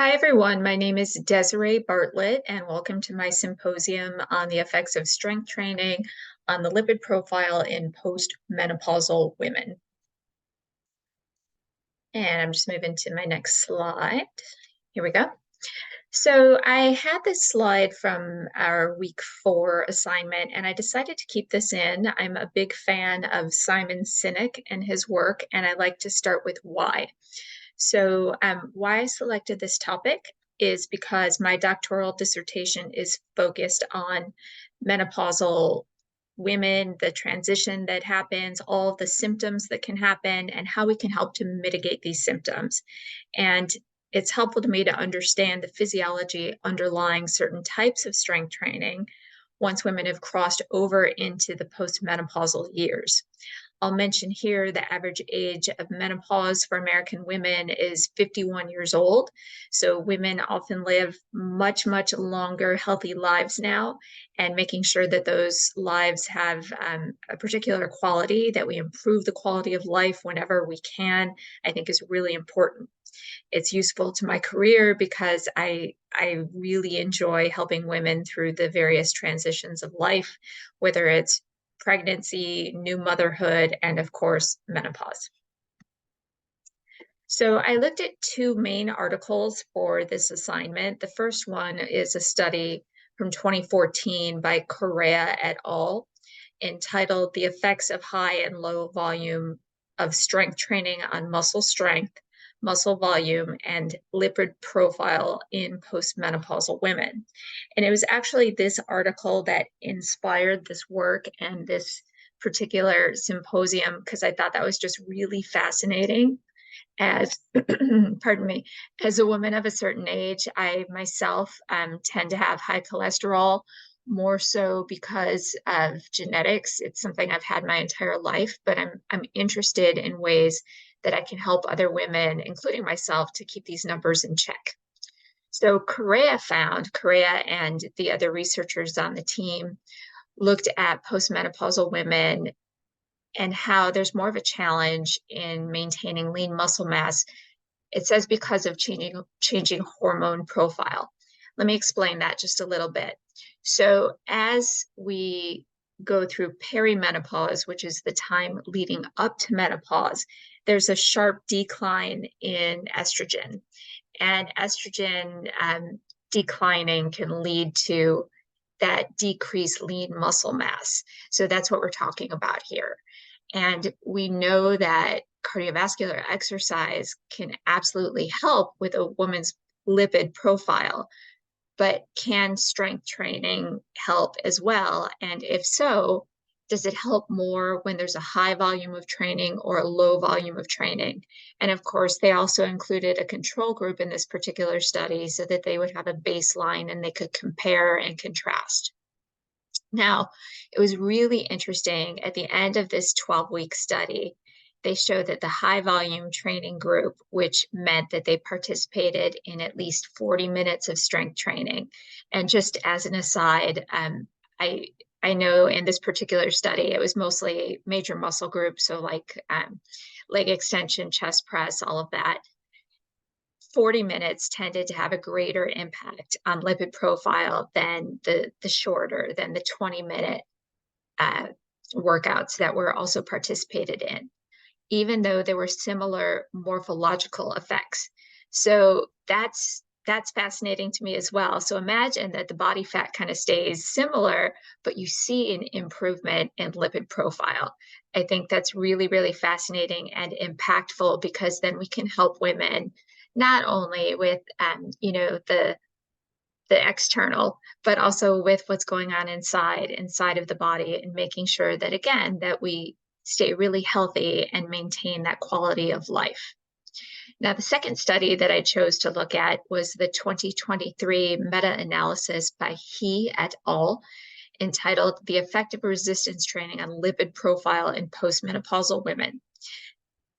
Hi, everyone. My name is Desiree Bartlett, and welcome to my symposium on the effects of strength training on the lipid profile in postmenopausal women. And I'm just moving to my next slide. Here we go. So I had this slide from our week 4 assignment, and I decided to keep this in. I'm a big fan of Simon Sinek and his work, and I like to start with why. So why I selected this topic is because my doctoral dissertation is focused on menopausal women, the transition that happens, all the symptoms that can happen, and how we can help to mitigate these symptoms. And it's helpful to me to understand the physiology underlying certain types of strength training once women have crossed over into the postmenopausal years. I'll mention here the average age of menopause for American women is 51 years old. So women often live much, much longer, healthy lives now, and making sure that those lives have a particular quality, that we improve the quality of life whenever we can, I think is really important. It's useful to my career because I really enjoy helping women through the various transitions of life, whether it's pregnancy, new motherhood, and of course, menopause. So I looked at two main articles for this assignment. The first one is a study from 2014 by Correa et al. Entitled The Effects of High and Low Volume of Strength Training on Muscle Strength, Muscle Volume, and Lipid Profile in Postmenopausal Women. And it was actually this article that inspired this work and this particular symposium, because I thought that was just really fascinating. As pardon me, as a woman of a certain age, I myself tend to have high cholesterol, more so because of genetics. It's something I've had my entire life, but I'm interested in ways that I can help other women, including myself, to keep these numbers in check. So Correa and the other researchers on the team looked at postmenopausal women and how there's more of a challenge in maintaining lean muscle mass. It says because of changing hormone profile. Let me explain that just a little bit. So as we go through perimenopause, which is the time leading up to menopause, there's a sharp decline in estrogen. And estrogen declining can lead to that decreased lean muscle mass. So that's what we're talking about here. And we know that cardiovascular exercise can absolutely help with a woman's lipid profile, but can strength training help as well? And if so, does it help more when there's a high volume of training or a low volume of training? And of course, they also included a control group in this particular study so that they would have a baseline and they could compare and contrast. Now, it was really interesting. At the end of this 12-week study, they showed that the high volume training group, which meant that they participated in at least 40 minutes of strength training. And just as an aside, I know in this particular study, it was mostly major muscle groups, so like leg extension, chest press, all of that. 40 minutes tended to have a greater impact on lipid profile than the 20-minute workouts that were also participated in, even though there were similar morphological effects. So that's fascinating to me as well. So imagine that the body fat kind of stays similar, but you see an improvement in lipid profile. I think that's really, really fascinating and impactful, because then we can help women not only with the external, but also with what's going on inside of the body, and making sure that, again, that we stay really healthy and maintain that quality of life. Now, the second study that I chose to look at was the 2023 meta-analysis by He et al. Entitled The Effect of Resistance Training on Lipid Profile in Postmenopausal Women,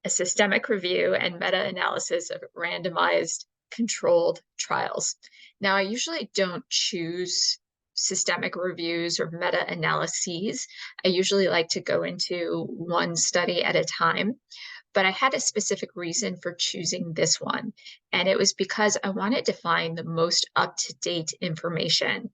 a systemic review and meta-analysis of randomized controlled trials. Now, I usually don't choose systemic reviews or meta-analyses. I usually like to go into one study at a time. But I had a specific reason for choosing this one, and it was because I wanted to find the most up-to-date information.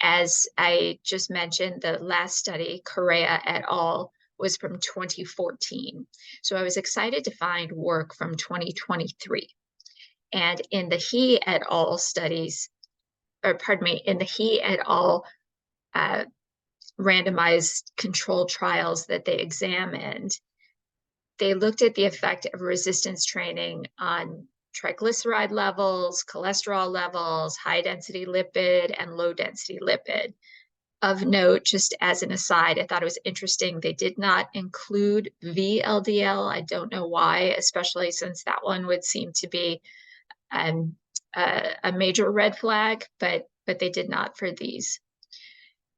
As I just mentioned, the last study, Correa et al., was from 2014. So I was excited to find work from 2023. And in the He et al. Studies, or pardon me, in the He et al. Uh, randomized controlled trials that they examined, they looked at the effect of resistance training on triglyceride levels, cholesterol levels, high density lipid, and low density lipid. Of note, just as an aside, I thought it was interesting, they did not include VLDL. I don't know why, especially since that one would seem to be um, a major red flag, but they did not for these.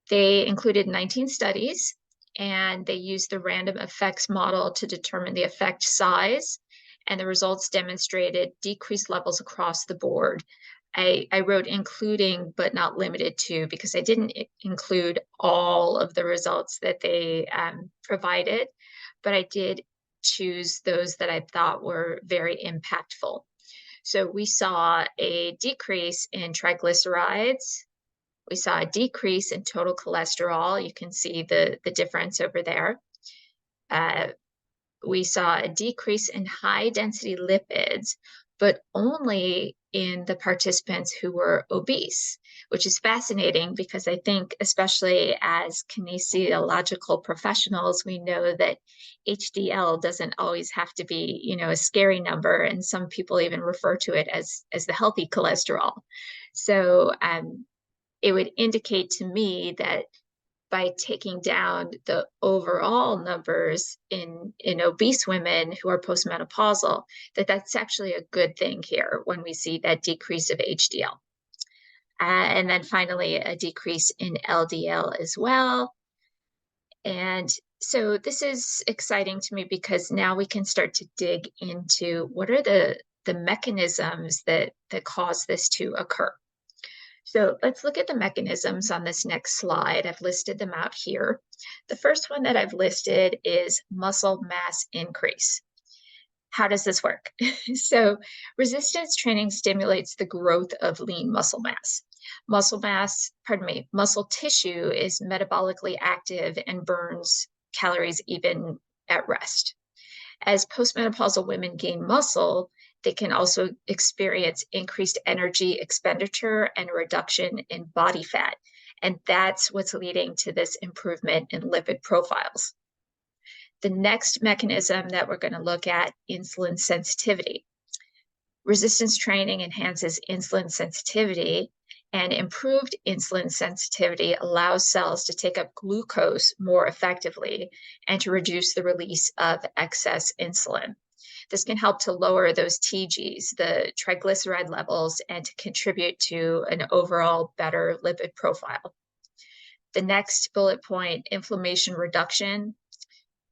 They included 19 studies, and they used the random effects model to determine the effect size, and the results demonstrated decreased levels across the board. I wrote including but not limited to, because I didn't include all of the results that they provided, but I did choose those that I thought were very impactful. So we saw a decrease in triglycerides. We saw a decrease in total cholesterol. You can see the difference over there. We saw a decrease in high density lipids, but only in the participants who were obese, which is fascinating because I think, especially as kinesiological professionals, we know that HDL doesn't always have to be, a scary number, and some people even refer to it as the healthy cholesterol. So it would indicate to me that by taking down the overall numbers in obese women who are postmenopausal, that's actually a good thing here when we see that decrease of HDL. And then finally, a decrease in LDL as well. And so this is exciting to me because now we can start to dig into what are the mechanisms that cause this to occur. So let's look at the mechanisms on this next slide. I've listed them out here. The first one that I've listed is muscle mass increase. How does this work? So resistance training stimulates the growth of lean muscle mass. Muscle tissue is metabolically active and burns calories even at rest. As postmenopausal women gain muscle, they can also experience increased energy expenditure and a reduction in body fat. And that's what's leading to this improvement in lipid profiles. The next mechanism that we're going to look at, insulin sensitivity. Resistance training enhances insulin sensitivity, and improved insulin sensitivity allows cells to take up glucose more effectively and to reduce the release of excess insulin. This can help to lower those TGs, the triglyceride levels, and to contribute to an overall better lipid profile. The next bullet point, inflammation reduction.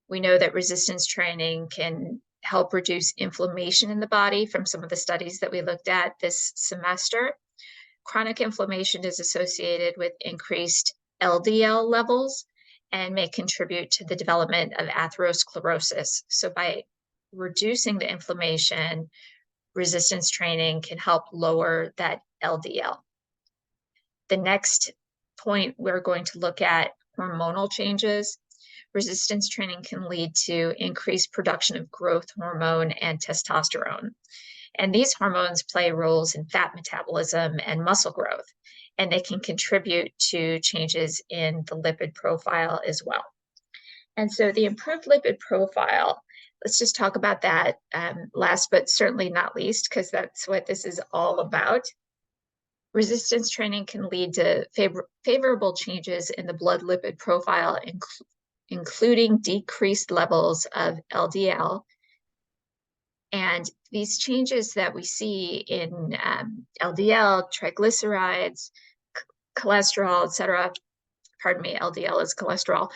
We know that resistance training can help reduce inflammation in the body from some of the studies that we looked at this semester. Chronic inflammation is associated with increased LDL levels and may contribute to the development of atherosclerosis. So by reducing the inflammation, resistance training can help lower that LDL. The next point we're going to look at hormonal changes. Resistance training can lead to increased production of growth hormone and testosterone. And these hormones play roles in fat metabolism and muscle growth, and they can contribute to changes in the lipid profile as well. And so the improved lipid profile, let's just talk about that last but certainly not least, because that's what this is all about. Resistance training can lead to favorable changes in the blood lipid profile, including decreased levels of LDL. And these changes that we see in LDL, triglycerides, cholesterol, et cetera, LDL is cholesterol.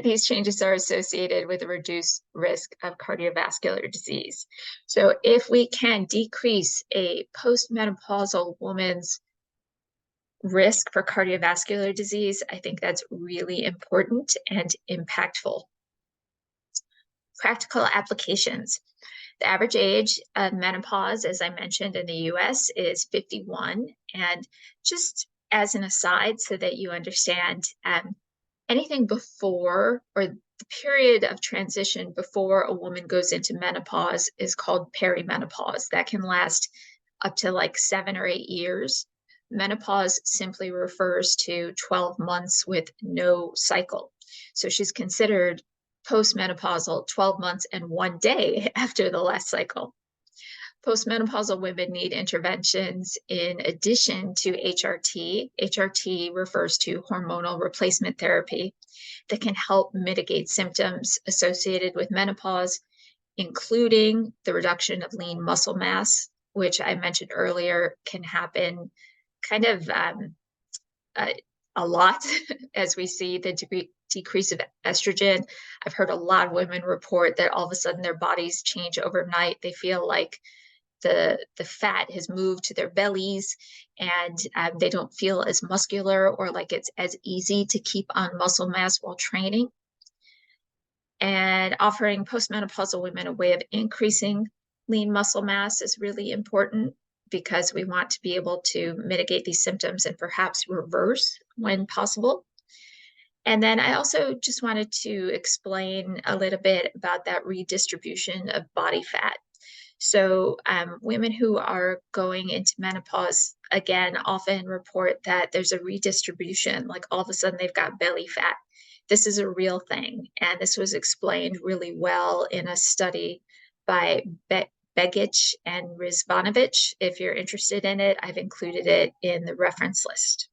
These changes are associated with a reduced risk of cardiovascular disease. So if we can decrease a postmenopausal woman's risk for cardiovascular disease, I think that's really important and impactful. Practical applications. The average age of menopause, as I mentioned in the US, is 51. And just as an aside, so that you understand, anything before or the period of transition before a woman goes into menopause is called perimenopause. That can last up to like 7 or 8 years. Menopause simply refers to 12 months with no cycle. So she's considered postmenopausal 12 months and 1 day after the last cycle. Postmenopausal women need interventions in addition to HRT. HRT refers to hormonal replacement therapy that can help mitigate symptoms associated with menopause, including the reduction of lean muscle mass, which I mentioned earlier can happen kind of uh, a lot as we see the decrease of estrogen. I've heard a lot of women report that all of a sudden their bodies change overnight. They feel like the fat has moved to their bellies, and they don't feel as muscular or like it's as easy to keep on muscle mass while training. And offering postmenopausal women a way of increasing lean muscle mass is really important because we want to be able to mitigate these symptoms and perhaps reverse when possible. And then I also just wanted to explain a little bit about that redistribution of body fat. So women who are going into menopause, again, often report that there's a redistribution, like all of a sudden they've got belly fat. This is a real thing. And this was explained really well in a study by Begich and Rizvanovich. If you're interested in it, I've included it in the reference list.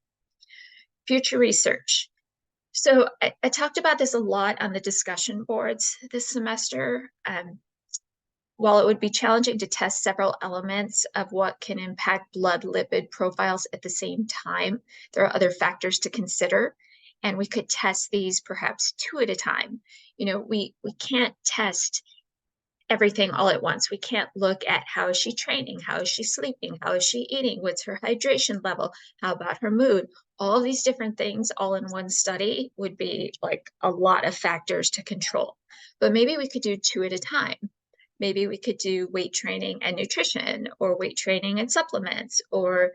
Future research. So I talked about this a lot on the discussion boards this semester. While it would be challenging to test several elements of what can impact blood lipid profiles at the same time, there are other factors to consider, and we could test these perhaps two at a time. You know, we can't test everything all at once. We can't look at how is she training, how is she sleeping, how is she eating, what's her hydration level, how about her mood. All of these different things all in one study would be like a lot of factors to control. But maybe we could do two at a time. Maybe we could do weight training and nutrition, or weight training and supplements, or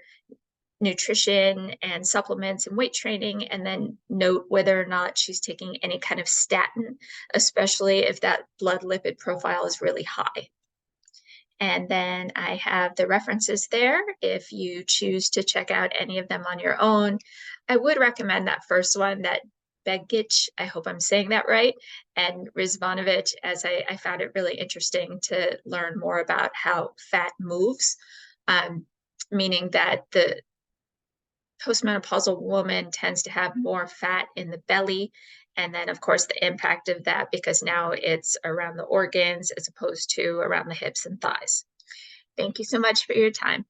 nutrition and supplements and weight training, and then note whether or not she's taking any kind of statin, especially if that blood lipid profile is really high. And then I have the references there if you choose to check out any of them on your own. I would recommend that first one, that Begich, I hope I'm saying that right, and Rizvanovich, as I found it really interesting to learn more about how fat moves, meaning that the postmenopausal woman tends to have more fat in the belly. And then, of course, the impact of that, because now it's around the organs as opposed to around the hips and thighs. Thank you so much for your time.